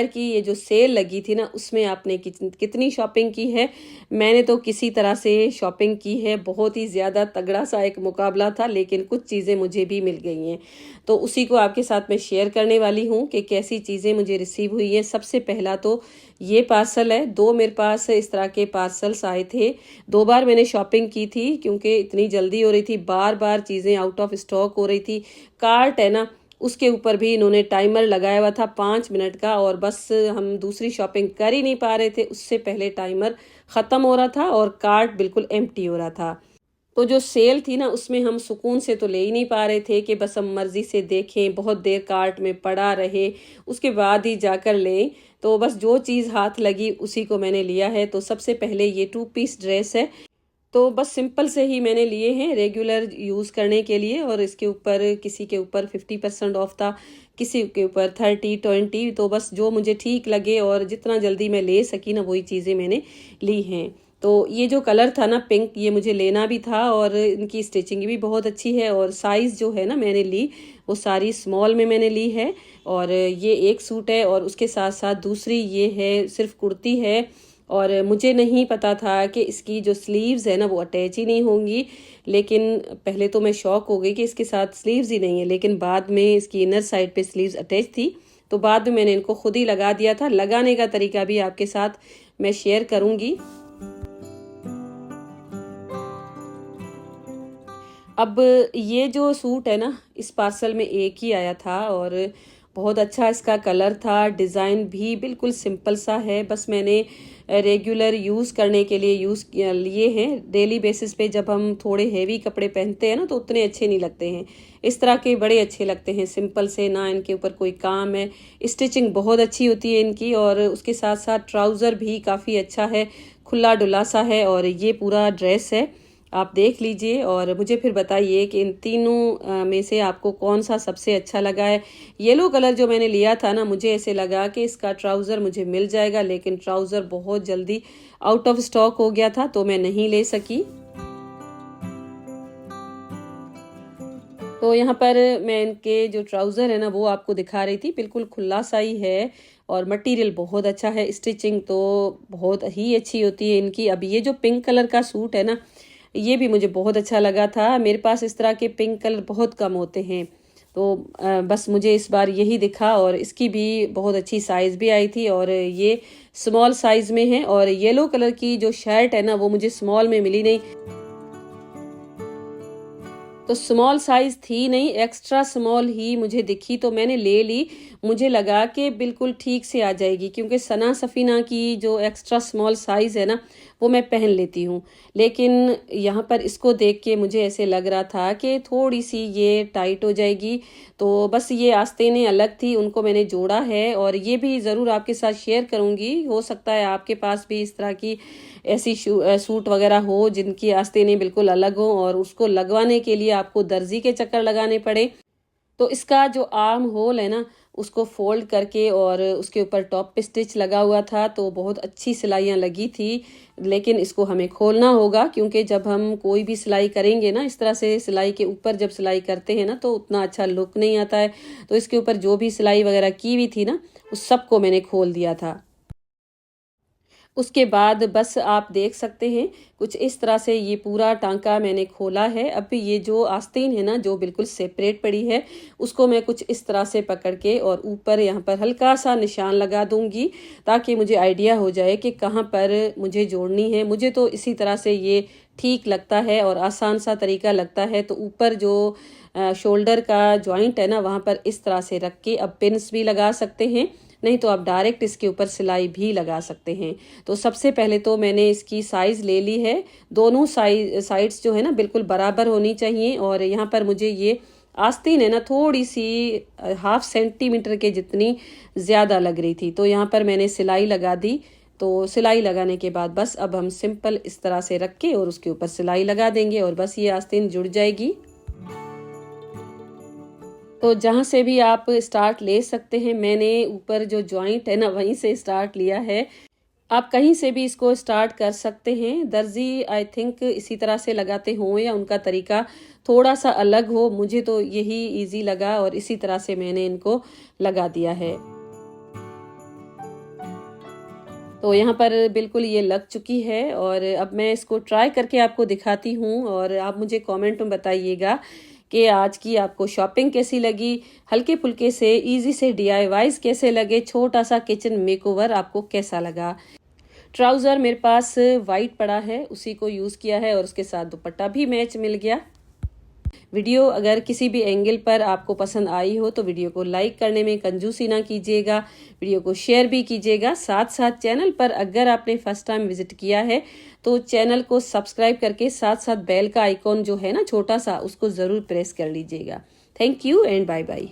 की ये जो सेल लगी थी ना, उसमें आपने कितनी शॉपिंग की है। मैंने तो किसी तरह से शॉपिंग की है, बहुत ही ज़्यादा तगड़ा सा एक मुकाबला था, लेकिन कुछ चीज़ें मुझे भी मिल गई हैं, तो उसी को आपके साथ मैं शेयर करने वाली हूँ कि कैसी चीज़ें मुझे रिसीव हुई हैं। सबसे पहला तो ये पार्सल है। 2 मेरे पास इस तरह के पार्सल्स आए थे। 2 बार मैंने शॉपिंग की थी क्योंकि इतनी जल्दी हो रही थी, बार-बार चीज़ें आउट ऑफ स्टॉक हो रही थी। कार्ट है ना, उसके ऊपर भी इन्होंने टाइमर लगाया हुआ था 5 मिनट का, और बस हम दूसरी शॉपिंग कर ही नहीं पा रहे थे, उससे पहले टाइमर ख़त्म हो रहा था और कार्ट बिल्कुल एम्प्टी हो रहा था। तो जो सेल थी ना, उसमें हम सुकून से तो ले ही नहीं पा रहे थे कि बस हम मर्ज़ी से देखें, बहुत देर कार्ट में पड़ा रहे, उसके बाद ही जाकर लें। तो बस जो चीज़ हाथ लगी उसी को मैंने लिया है। तो सबसे पहले ये 2 पीस ड्रेस है, तो बस सिंपल से ही मैंने लिए हैं रेगुलर यूज़ करने के लिए, और इसके ऊपर किसी के ऊपर 50% ऑफ था, किसी के ऊपर 30-20। तो बस जो मुझे ठीक लगे और जितना जल्दी मैं ले सकी ना, वही चीज़ें मैंने ली हैं। तो ये जो कलर था ना पिंक, ये मुझे लेना भी था, और इनकी स्टिचिंग भी बहुत अच्छी है, और साइज़ जो है ना मैंने ली वो सारी स्मॉल में मैंने ली है। और ये एक सूट है, और उसके साथ साथ दूसरी ये है, सिर्फ कुर्ती है। और मुझे नहीं पता था कि इसकी जो स्लीव्स है ना वो अटैच ही नहीं होंगी, लेकिन पहले तो मैं शॉक हो गई कि इसके साथ स्लीव्स ही नहीं है, लेकिन बाद में इसकी इनर साइड पे स्लीव्स अटैच थी। तो बाद में मैंने इनको खुद ही लगा दिया था। लगाने का तरीका भी आपके साथ मैं शेयर करूंगी। अब ये जो सूट है ना, इस पार्सल में एक ही आया था, और बहुत अच्छा इसका कलर था, डिज़ाइन भी बिल्कुल सिंपल सा है। बस मैंने रेगुलर यूज़ करने के लिए लिए हैं। डेली बेसिस पे जब हम थोड़े हेवी कपड़े पहनते हैं ना, तो उतने अच्छे नहीं लगते हैं। इस तरह के बड़े अच्छे लगते हैं, सिंपल से, ना इनके ऊपर कोई काम है। स्टिचिंग बहुत अच्छी होती है इनकी, और उसके साथ साथ ट्राउज़र भी काफ़ी अच्छा है, खुला डुला सा है। और ये पूरा ड्रेस है, आप देख लीजिए और मुझे फिर बताइए कि इन तीनों में से आपको कौन सा सबसे अच्छा लगा है। येलो कलर जो मैंने लिया था ना, मुझे ऐसे लगा कि इसका ट्राउज़र मुझे मिल जाएगा, लेकिन ट्राउज़र बहुत जल्दी आउट ऑफ स्टॉक हो गया था, तो मैं नहीं ले सकी। तो यहाँ पर मैं इनके जो ट्राउज़र है ना वो आपको दिखा रही थी, बिल्कुल खुला सा ही है, और मटेरियल बहुत अच्छा है। स्टिचिंग तो बहुत ही अच्छी होती है इनकी। अब ये जो पिंक कलर का सूट है ना, ये भी मुझे बहुत अच्छा लगा था। मेरे पास इस तरह के पिंक कलर बहुत कम होते हैं, तो बस मुझे इस बार यही दिखा, और इसकी भी बहुत अच्छी साइज़ भी आई थी, और ये स्मॉल साइज़ में है। और येलो कलर की जो शर्ट है ना, वो मुझे स्मॉल में मिली नहीं, तो स्मॉल साइज़ थी नहीं, एक्स्ट्रा स्मॉल ही मुझे दिखी, तो मैंने ले ली। मुझे लगा कि बिल्कुल ठीक से आ जाएगी, क्योंकि सना सफ़ीना की जो एक्स्ट्रा स्मॉल साइज़ है ना, वो मैं पहन लेती हूँ। लेकिन यहाँ पर इसको देख के मुझे ऐसे लग रहा था कि थोड़ी-सी ये टाइट हो जाएगी, तो बस ये आस्तीनें अलग थी, उनको मैंने जोड़ा है, और ये भी ज़रूर आपके साथ शेयर करूँगी। हो सकता है आपके पास भी इस तरह की ऐसी सूट वगैरह हो जिनकी आस्तीनें बिल्कुल अलग हों, और उसको लगवाने के लिए आपको दर्जी के चक्कर लगाने पड़े। तो इसका जो आर्म होल है ना, उसको फोल्ड करके और उसके ऊपर टॉप पे स्टिच लगा हुआ था, तो बहुत अच्छी सिलाइयाँ लगी थी। लेकिन इसको हमें खोलना होगा, क्योंकि जब हम कोई भी सिलाई करेंगे ना, इस तरह से सिलाई के ऊपर जब सिलाई करते हैं ना, तो उतना अच्छा लुक नहीं आता है। तो इसके ऊपर जो भी सिलाई वगैरह की हुई थी ना, उस सबको मैंने खोल दिया था। उसके बाद बस आप देख सकते हैं, कुछ इस तरह से ये पूरा टांका मैंने खोला है। अब ये जो आस्तीन है ना, जो बिल्कुल सेपरेट पड़ी है, उसको मैं कुछ इस तरह से पकड़ के और ऊपर यहाँ पर हल्का सा निशान लगा दूंगी, ताकि मुझे आइडिया हो जाए कि कहाँ पर मुझे जोड़नी है। मुझे तो इसी तरह से ये ठीक लगता है और आसान सा तरीका लगता है। तो ऊपर जो शोल्डर का जॉइंट है ना, वहाँ पर इस तरह से रख के अब पिन्स भी लगा सकते हैं, नहीं तो आप डायरेक्ट इसके ऊपर सिलाई भी लगा सकते हैं। तो सबसे पहले तो मैंने इसकी साइज़ ले ली है। दोनों साइड्स जो है ना, बिल्कुल बराबर होनी चाहिए। और यहाँ पर मुझे ये आस्तीन है ना, थोड़ी सी 0.5 सेंटीमीटर के जितनी ज़्यादा लग रही थी, तो यहाँ पर मैंने सिलाई लगा दी। तो सिलाई लगाने के बाद बस अब हम सिंपल इस तरह से रख के और उसके ऊपर सिलाई लगा देंगे, और बस ये आस्तीन जुड़ जाएगी। तो जहाँ से भी आप स्टार्ट ले सकते हैं, मैंने ऊपर जो जॉइंट है ना, वहीं से स्टार्ट लिया है। आप कहीं से भी इसको स्टार्ट कर सकते हैं। दर्जी आई थिंक इसी तरह से लगाते हों, या उनका तरीका थोड़ा सा अलग हो, मुझे तो यही इजी लगा और इसी तरह से मैंने इनको लगा दिया है। तो यहाँ पर बिल्कुल ये लग चुकी है और अब मैं इसको ट्राई करके आपको दिखाती हूँ और आप मुझे कमेंट में बताइएगा कि आज की आपको शॉपिंग कैसी लगी, हल्के फुल्के से इजी से DIYs कैसे लगे, छोटा सा किचन मेकओवर आपको कैसा लगा। ट्राउज़र मेरे पास वाइट पड़ा है, उसी को यूज़ किया है और उसके साथ दुपट्टा भी मैच मिल गया। वीडियो अगर किसी भी एंगल पर आपको पसंद आई हो तो वीडियो को लाइक करने में कंजूसी ना कीजिएगा, वीडियो को शेयर भी कीजिएगा। साथ साथ चैनल पर अगर आपने फर्स्ट टाइम विजिट किया है तो चैनल को सब्सक्राइब करके साथ साथ बेल का आइकॉन जो है ना छोटा सा, उसको ज़रूर प्रेस कर लीजिएगा। Thank you and bye bye.